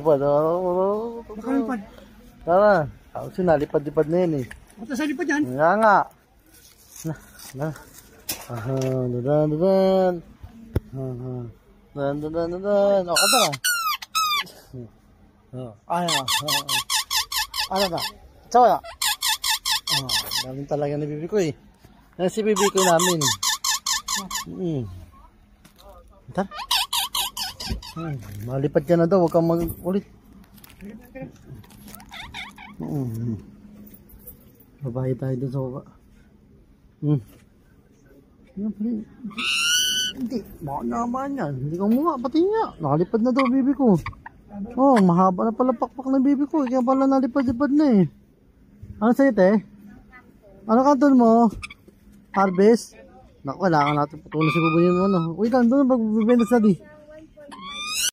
lipad. Baka lipad. Tara. Kasi nalipad-lipad na yun eh. Ito sa lipad yan. Nga nga. Na. Dadan. Dadan. O, kata na. Ay na. Ano na? Tsawa na. Galing talaga ni bibi ko eh. Yan si bibi ko namin. Tara. Malipad ka na daw. Huwag kang mag-ulit. Babae tayo doon sa baba. Hindi. Baka naman yan. Hindi ka muna. Pati nga. Nakalipad na daw bibi ko. Oh, mahaba na pala pakpak ng bibi ko. Kaya pala nalipad-lipad na eh. Ano sa'yo te? Ano kanton mo? Harvest? Naku, kailangan natin patuloy si Buboy yung ano. Uy, doon magbibenta sa di.